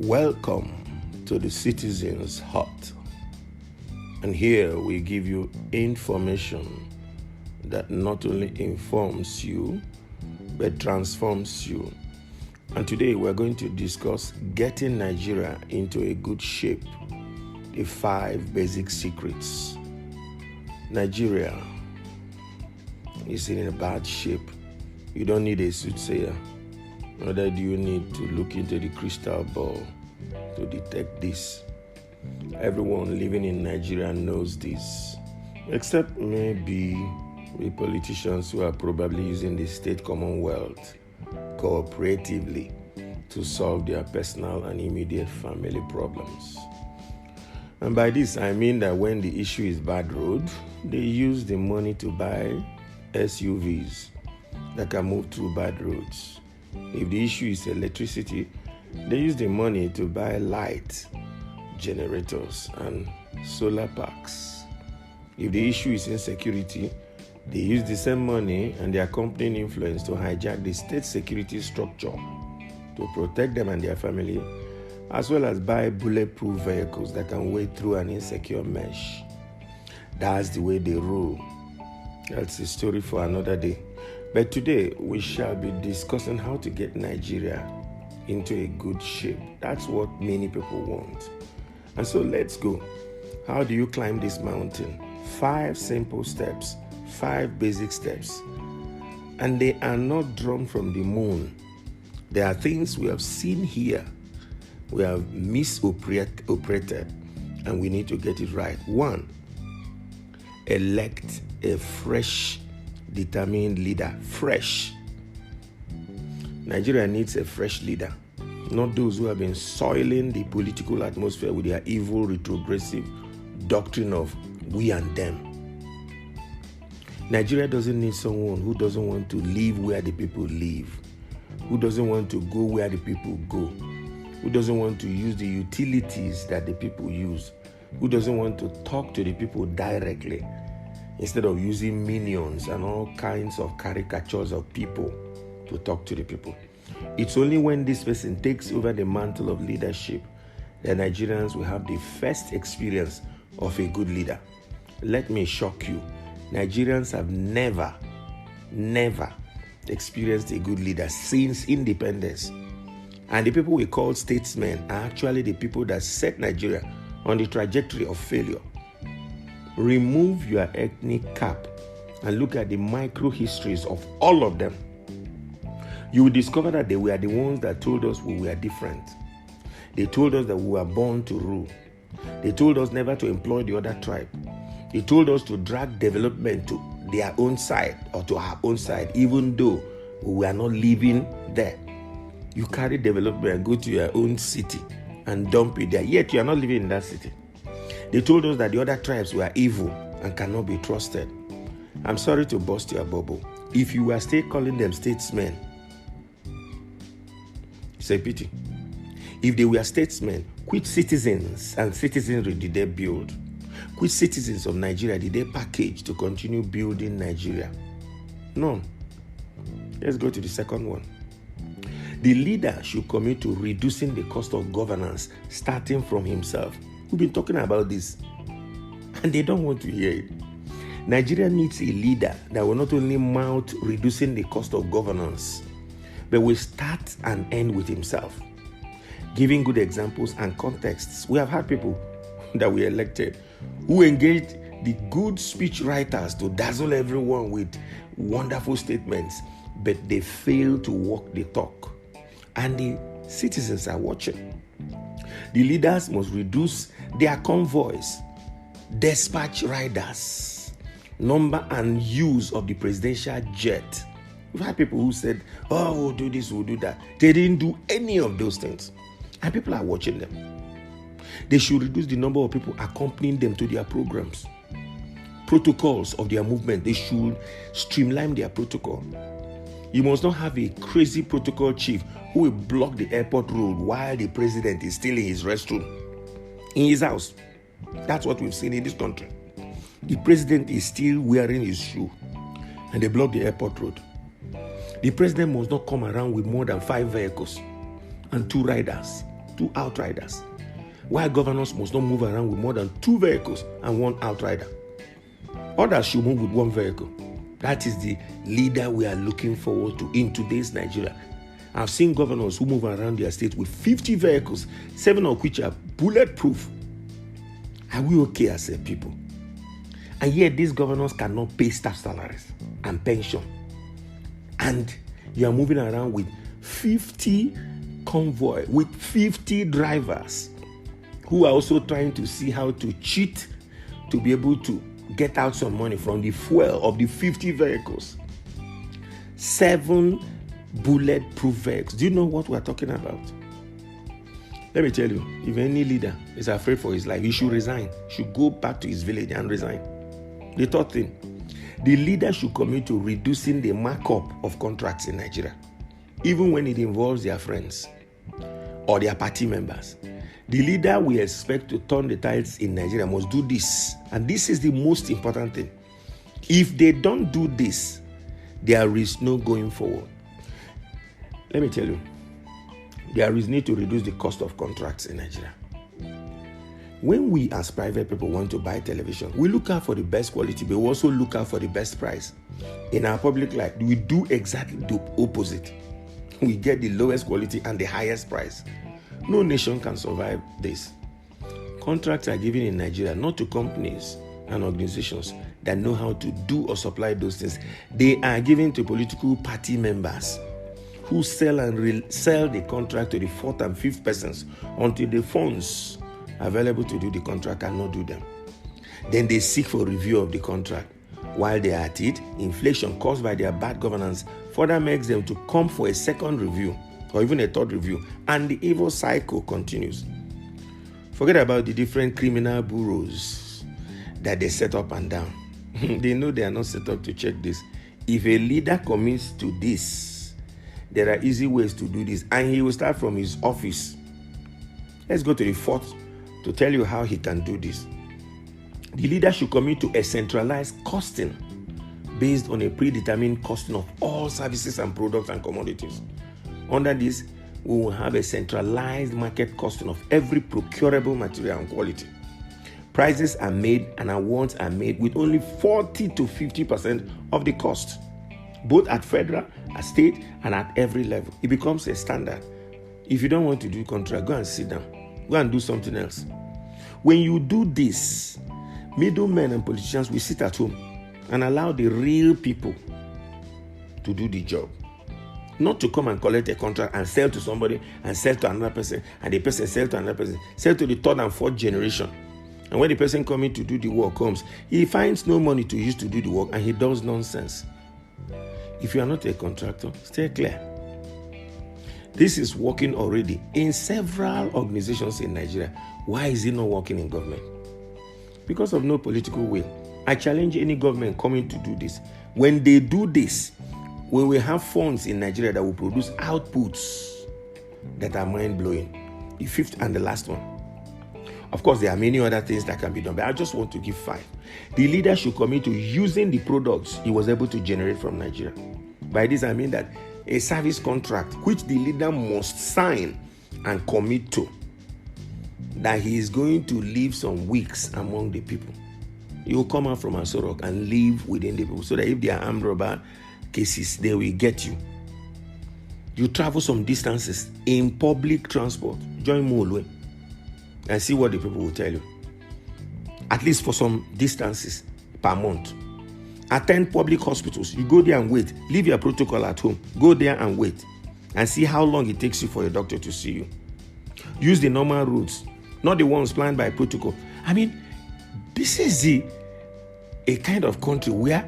Welcome to the Citizens Hut. And here we give you information that not only informs you, but transforms you. And today we're going to discuss getting Nigeria into a good shape, the 5 basic secrets. Nigeria is in a bad shape. You don't need a soothsayer. Neither do you need to look into the crystal ball to detect this. Everyone living in Nigeria knows this, except maybe the politicians who are probably using the state Commonwealth cooperatively to solve their personal and immediate family problems. And by this, I mean that when the issue is bad road, they use the money to buy SUVs that can move through bad roads. If the issue is electricity, they use the money to buy light generators and solar parks. If the issue is insecurity, they use the same money and their accompanying influence to hijack the state security structure to protect them and their family, as well as buy bulletproof vehicles that can wade through an insecure mesh. That's the way they rule. That's a story for another day. But today, we shall be discussing how to get Nigeria into a good shape. That's what many people want. And so let's go. How do you climb this mountain? 5 simple steps, 5 basic steps. And they are not drawn from the moon. There are things we have seen here. We have misoperated, and we need to get it right. 1, elect a fresh, determined leader. Fresh. Nigeria needs a fresh leader, not those who have been soiling the political atmosphere with their evil, retrogressive doctrine of we and them. Nigeria doesn't need someone who doesn't want to live where the people live, who doesn't want to go where the people go, who doesn't want to use the utilities that the people use, who doesn't want to talk to the people directly, instead of using minions and all kinds of caricatures of people to talk to the people. It's only when this person takes over the mantle of leadership that Nigerians will have the first experience of a good leader. Let me shock you. Nigerians have never experienced a good leader since independence. And the people we call statesmen are actually the people that set Nigeria on the trajectory of failure. Remove your ethnic cap and look at the micro histories of all of them. You will discover that they were the ones that told us we were different. They told us that we were born to rule. They told us never to employ the other tribe. They told us to drag development to their own side or to our own side, even though we were not living there. You carry development and go to your own city and dump it there, yet you are not living in that city. They told us that the other tribes were evil and cannot be trusted. I'm sorry to burst your bubble. If you were still calling them statesmen, it's a pity. If they were statesmen, which citizens and citizenry did they build? Which citizens of Nigeria did they package to continue building Nigeria? None. Let's go to the second one. The leader should commit to reducing the cost of governance, starting from himself. We've been talking about this, and they don't want to hear it. Nigeria needs a leader that will not only mount reducing the cost of governance, but will start and end with himself, giving good examples and contexts. We have had people that we elected who engaged the good speech writers to dazzle everyone with wonderful statements, but they fail to walk the talk. And the citizens are watching. The leaders must reduce their convoys, dispatch riders, number and use of the presidential jet. We've had people who said, oh, we'll do this, we'll do that. They didn't do any of those things. And people are watching them. They should reduce the number of people accompanying them to their programs. Protocols of their movement, they should streamline their protocol. You must not have a crazy protocol chief who will block the airport road while the president is still in his restroom, in his house. That's what we've seen in this country. The president is still wearing his shoe and they block the airport road. The president must not come around with more than 5 vehicles and 2 riders. 2 outriders. Why governors must not move around with more than 2 vehicles and 1 outrider. Others should move with 1 vehicle. That is the leader we are looking forward to in today's Nigeria. I've seen governors who move around their state with 50 vehicles, 7 of which are bulletproof. Are we okay as a people? And yet these governors cannot pay staff salaries and pension. And you are moving around with 50 convoy, with 50 drivers who are also trying to see how to cheat to be able to get out some money from the fuel of the 50 vehicles. 7 bulletproof vehicles. Do you know what we're talking about? Let me tell you, if any leader is afraid for his life, he should resign. He should go back to his village and resign. The third thing, the leader should commit to reducing the markup of contracts in Nigeria, even when it involves their friends or their party members. The leader we expect to turn the tides in Nigeria must do this. And this is the most important thing. If they don't do this, there is no going forward. Let me tell you, there is need to reduce the cost of contracts in Nigeria. When we as private people want to buy television, we look out for the best quality, but we also look out for the best price. In our public life, we do exactly the opposite. We get the lowest quality and the highest price. No nation can survive this. Contracts are given in Nigeria not to companies and organizations that know how to do or supply those things. They are given to political party members who sell and sell the contract to the 4th and 5th persons until the funds available to do the contract cannot do them. Then they seek for review of the contract. While they are at it, inflation caused by their bad governance further makes them to come for a second review or even a third review, and the evil cycle continues. Forget about the different criminal bureaus that they set up and down. They know they are not set up to check this. If a leader commits to this, there are easy ways to do this, and he will start from his office. Let's go to the 4th to tell you how he can do this. The leader should commit to a centralized costing based on a predetermined costing of all services and products and commodities. Under this, we will have a centralized market costing of every procurable material and quality. Prices are made and awards are made with only 40 to 50% of the cost, both at federal, at state, and at every level. It becomes a standard. If you don't want to do contract, go and sit down. Go and do something else. When you do this, middlemen and politicians will sit at home and allow the real people to do the job. Not to come and collect a contract and sell to somebody and sell to another person, and the person sell to another person, sell to the 3rd and 4th generation. And when the person coming to do the work comes, he finds no money to use to do the work and he does nonsense. If you are not a contractor, stay clear. This is working already in several organizations in Nigeria. Why is it not working in government? Because of no political will. I challenge any government coming to do this. When they do this, we will have funds in Nigeria that will produce outputs that are mind-blowing. The 5th and the last one. Of course, there are many other things that can be done, but I just want to give 5. The leader should commit to using the products he was able to generate from Nigeria. By this, I mean that a service contract, which the leader must sign and commit to, that he is going to live some weeks among the people. He will come out from Asorok and live within the people, so that if they are armed robber cases, they will get you. You travel some distances in public transport. Join Molwe and see what the people will tell you. At least for some distances per month. Attend public hospitals. You go there and wait. Leave your protocol at home. Go there and wait. And see how long it takes you for a doctor to see you. Use the normal routes, not the ones planned by protocol. I mean, this is a kind of country where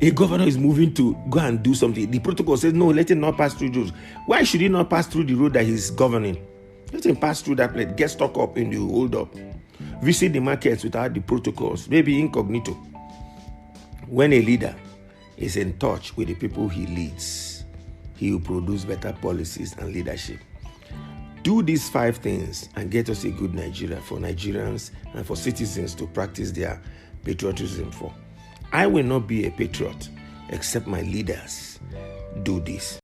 a governor is moving to go and do something. The protocol says, no, let him not pass through those. Why should he not pass through the road that he's governing? Let him pass through that place. Get stuck up in the hold up. Visit the markets without the protocols. Maybe incognito. When a leader is in touch with the people he leads, he will produce better policies and leadership. Do these 5 things and get us a good Nigeria for Nigerians and for citizens to practice their patriotism for. I will not be a patriot except my leaders do this.